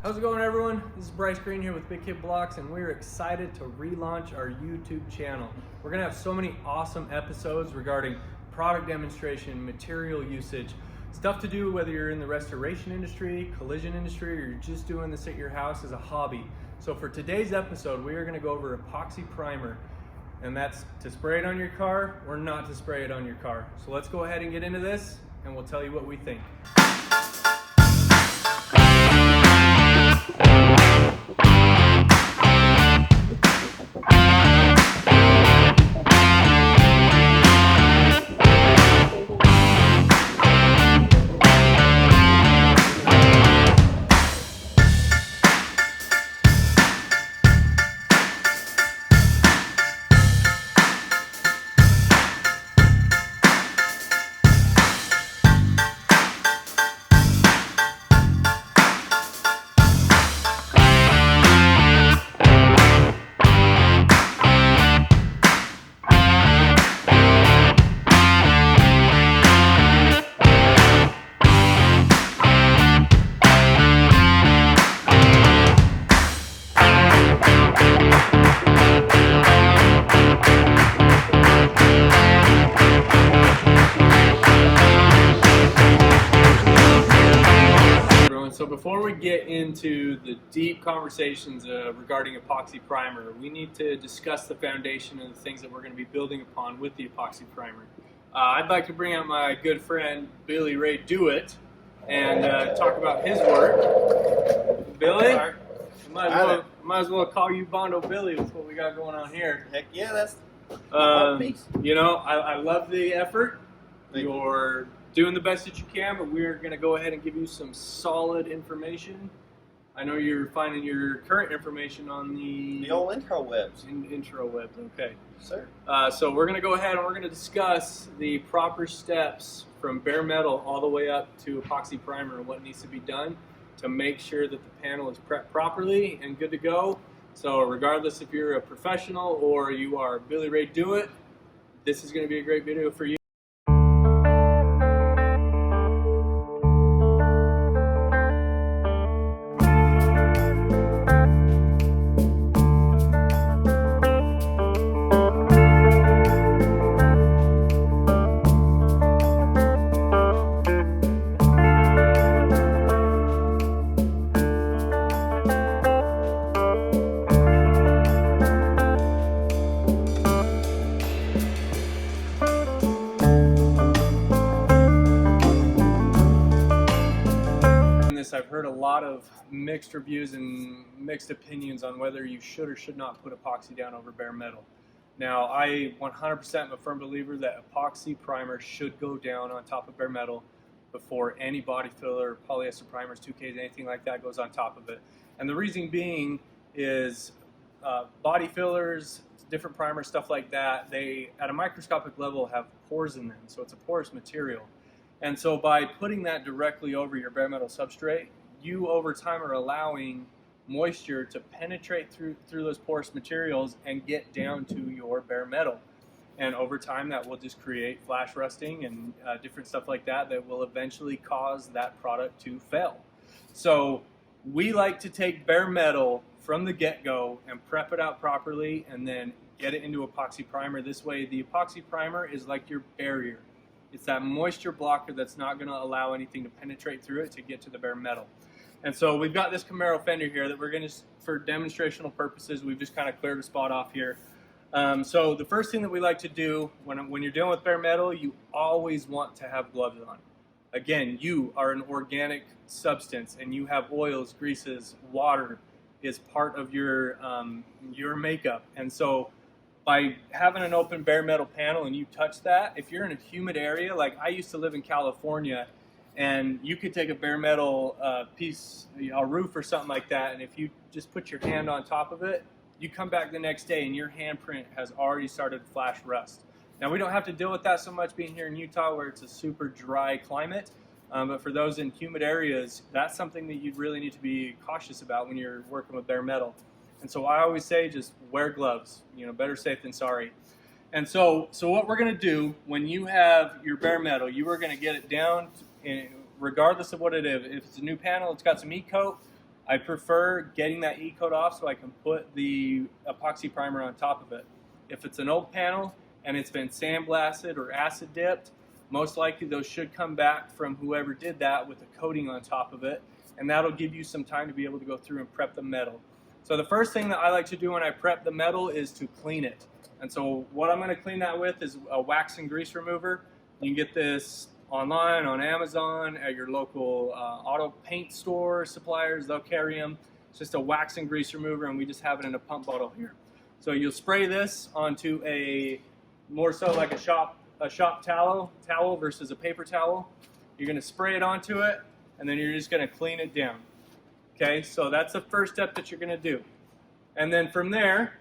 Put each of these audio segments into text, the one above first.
How's it going, everyone? This is Bryce Green here with Big Kid Blocks, and we're excited to relaunch our YouTube channel. We're gonna have so many awesome episodes regarding product demonstration, material usage, stuff to do whether you're in the restoration industry, collision industry, or you're just doing this at your house as a hobby. So for today's episode, we are gonna go over epoxy primer, and that's to spray it on your car or not to spray it on your car. So let's go ahead and get into this, and we'll tell you what we think. So before we get into the deep conversations regarding epoxy primer, we need to discuss the foundation and the things that we're going to be building upon with the epoxy primer. I'd like to bring out my good friend Billy Ray Dewitt and talk about his work. Billy, might as well call you Bondo Billy with what we got going on here. Heck yeah, that's you know, I love the effort. You're doing the best that you can, but we're going to go ahead and give you some solid information. I know you're finding your current information on the old intro webs. Intro webs, okay. Sir. So we're going to go ahead and we're going to discuss the proper steps from bare metal all the way up to epoxy primer and what needs to be done to make sure that the panel is prepped properly and good to go. So regardless if you're a professional or you are Billy Ray Dewitt, this is going to be a great video for you. I've heard a lot of mixed reviews and mixed opinions on whether you should or should not put epoxy down over bare metal. Now, I 100% am a firm believer that epoxy primer should go down on top of bare metal before any body filler, polyester primers, 2Ks, anything like that goes on top of it. And the reason being is body fillers, different primers, stuff like that, they at a microscopic level have pores in them, so it's a porous material. And so by putting that directly over your bare metal substrate, you over time are allowing moisture to penetrate through those porous materials and get down to your bare metal. And over time that will just create flash rusting and different stuff like that that will eventually cause that product to fail. So we like to take bare metal from the get-go and prep it out properly and then get it into epoxy primer. This way the epoxy primer is like your barrier. It's that moisture blocker that's not going to allow anything to penetrate through it to get to the bare metal. And so we've got this Camaro fender here that we're going to, for demonstrational purposes, we've just kind of cleared a spot off here. So the first thing that we like to do when you're dealing with bare metal, you always want to have gloves on. Again, you are an organic substance and you have oils, greases, water is part of your makeup. And so by having an open bare metal panel and you touch that, if you're in a humid area, like I used to live in California, and you could take a bare metal piece, a roof or something like that, and if you just put your hand on top of it, you come back the next day and your handprint has already started to flash rust. Now we don't have to deal with that so much being here in Utah where it's a super dry climate, but for those in humid areas, that's something that you really need to be cautious about when you're working with bare metal. And so I always say just wear gloves, you know, better safe than sorry. And so what we're going to do when you have your bare metal, you are going to get it down, regardless of what it is. If it's a new panel, it's got some E-coat, I prefer getting that E-coat off so I can put the epoxy primer on top of it. If it's an old panel and it's been sandblasted or acid dipped, most likely those should come back from whoever did that with a coating on top of it, and that'll give you some time to be able to go through and prep the metal. So the first thing that I like to do when I prep the metal is to clean it. And so what I'm going to clean that with is a wax and grease remover. You can get this online, on Amazon, at your local auto paint store suppliers. They'll carry them. It's just a wax and grease remover, and we just have it in a pump bottle here. So you'll spray this onto a, more so like a shop towel versus a paper towel. You're going to spray it onto it, and then you're just going to clean it down. Okay, so that's the first step that you're going to do. And then from there,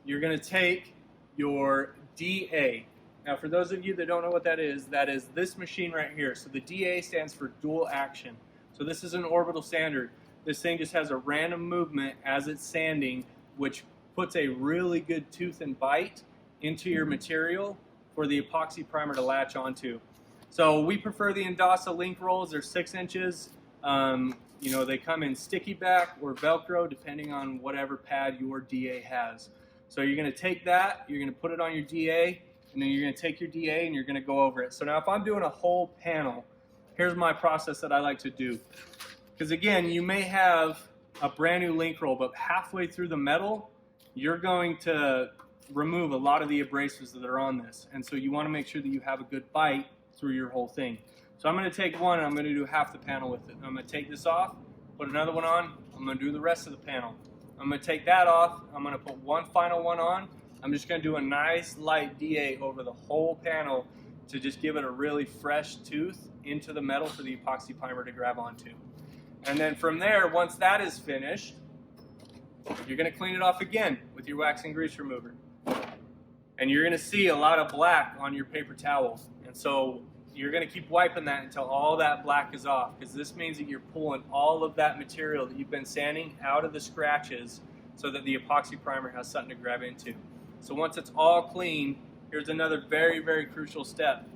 you're going to take your DA. Now, for those of you that don't know what that is this machine right here. So the DA stands for dual action. So this is an orbital sander. This thing just has a random movement as it's sanding, which puts a really good tooth and bite into your material for the epoxy primer to latch onto. So we prefer the Indasa link rolls. They're 6 inches. You know, they come in sticky back or Velcro, depending on whatever pad your DA has. So you're going to take that, you're going to put it on your DA, and then you're going to take your DA and you're going to go over it. So now if I'm doing a whole panel, here's my process that I like to do. Because again, you may have a brand new link roll, but halfway through the metal, you're going to remove a lot of the abrasives that are on this. And so you want to make sure that you have a good bite through your whole thing. So I'm going to take one and I'm going to do half the panel with it. I'm going to take this off, put another one on, I'm going to do the rest of the panel. I'm going to take that off, I'm going to put one final one on. I'm just going to do a nice light DA over the whole panel to just give it a really fresh tooth into the metal for the epoxy primer to grab onto. And then from there, once that is finished, you're going to clean it off again with your wax and grease remover. And you're going to see a lot of black on your paper towel. And so you're going to keep wiping that until all that black is off, because this means that you're pulling all of that material that you've been sanding out of the scratches so that the epoxy primer has something to grab into. So once it's all clean, here's another very, very crucial step.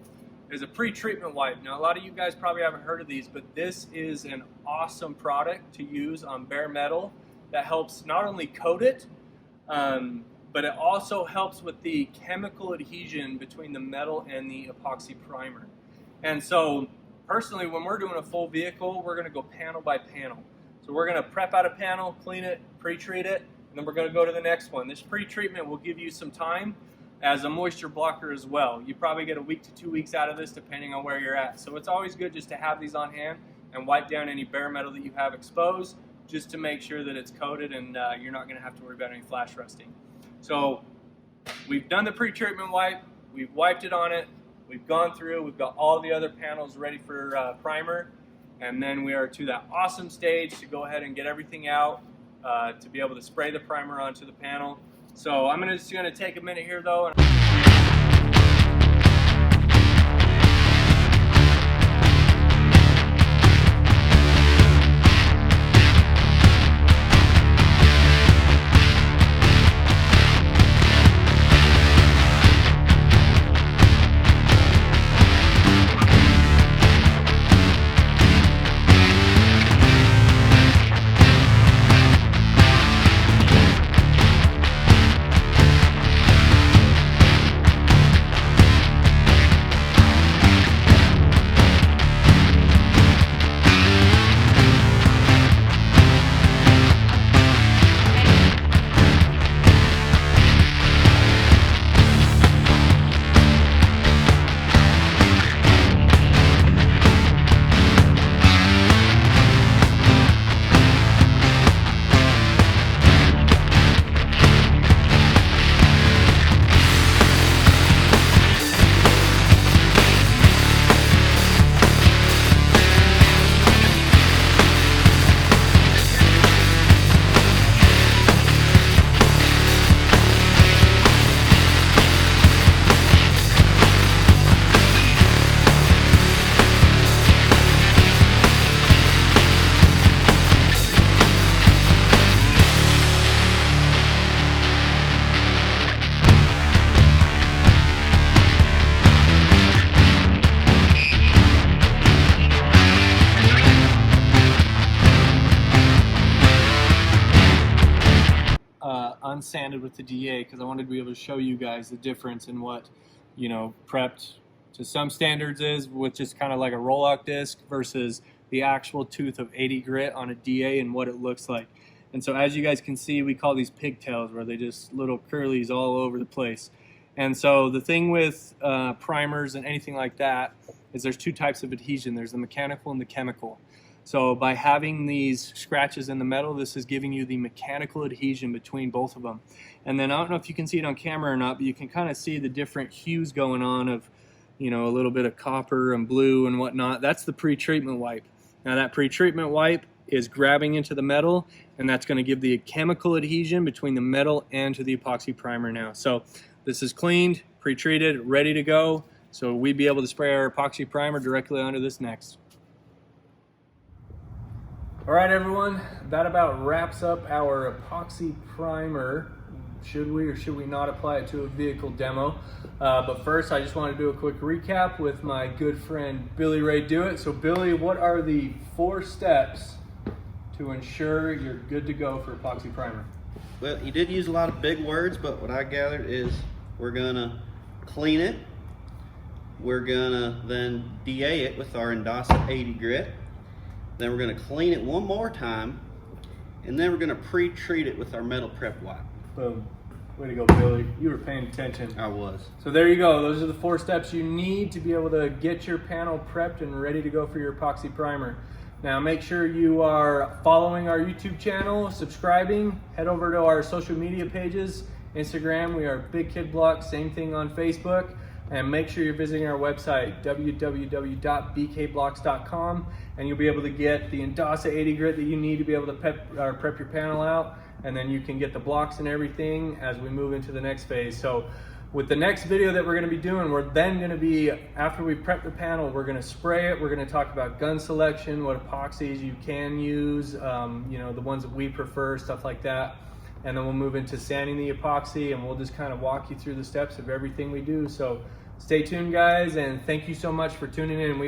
There's a pre-treatment wipe. Now, a lot of you guys probably haven't heard of these, but this is an awesome product to use on bare metal that helps not only coat it, but it also helps with the chemical adhesion between the metal and the epoxy primer. And so, personally, when we're doing a full vehicle, we're going to go panel by panel. So we're going to prep out a panel, clean it, pre-treat it, and then we're going to go to the next one. This pre-treatment will give you some time as a moisture blocker as well. You probably get a week to 2 weeks out of this depending on where you're at. So it's always good just to have these on hand and wipe down any bare metal that you have exposed, just to make sure that it's coated and you're not going to have to worry about any flash rusting. So we've done the pre-treatment wipe, we've wiped it on it, we've gone through, we've got all the other panels ready for primer, and then we are to that awesome stage to go ahead and get everything out to be able to spray the primer onto the panel. So I'm just going to take a minute here though. unsanded with the DA because I wanted to be able to show you guys the difference in what, you know, prepped to some standards is, which is kind of like a roll-out disc versus the actual tooth of 80 grit on a DA and what it looks like. And so as you guys can see, we call these pigtails, where they just little curlies all over the place. And so the thing with primers and anything like that is there's two types of adhesion. There's the mechanical and the chemical. So by having these scratches in the metal, this is giving you the mechanical adhesion between both of them. And then I don't know if you can see it on camera or not, but you can kind of see the different hues going on of, you know, a little bit of copper and blue and whatnot. That's the pre-treatment wipe. Now that pre-treatment wipe is grabbing into the metal, and that's going to give the chemical adhesion between the metal and to the epoxy primer now. So this is cleaned, pre-treated, ready to go. So we'd be able to spray our epoxy primer directly onto this next. All right, everyone, that about wraps up our epoxy primer. Should we or should we not apply it to a vehicle demo? But first, I just want to do a quick recap with my good friend Billy Ray Dewitt. So Billy, what are the 4 steps to ensure you're good to go for epoxy primer? Well, he did use a lot of big words, but what I gathered is we're gonna clean it. We're gonna then DA it with our Endasa 80 grit. Then we're gonna clean it one more time, and then we're gonna pre-treat it with our metal prep wipe. Boom. Way to go, Billy. You were paying attention. I was. So there you go. Those are the 4 steps you need to be able to get your panel prepped and ready to go for your epoxy primer. Now make sure you are following our YouTube channel, subscribing, head over to our social media pages. Instagram, we are Big Kid Block, same thing on Facebook. And make sure you're visiting our website, www.bkblocks.com, and you'll be able to get the Endasa 80 grit that you need to be able to prep your panel out, and then you can get the blocks and everything as we move into the next phase. So with the next video that we're gonna be doing, we're then gonna be, after we prep the panel, we're gonna spray it, we're gonna talk about gun selection, what epoxies you can use, you know, the ones that we prefer, stuff like that. And then we'll move into sanding the epoxy, and we'll just kind of walk you through the steps of everything we do. So stay tuned, guys, and thank you so much for tuning in.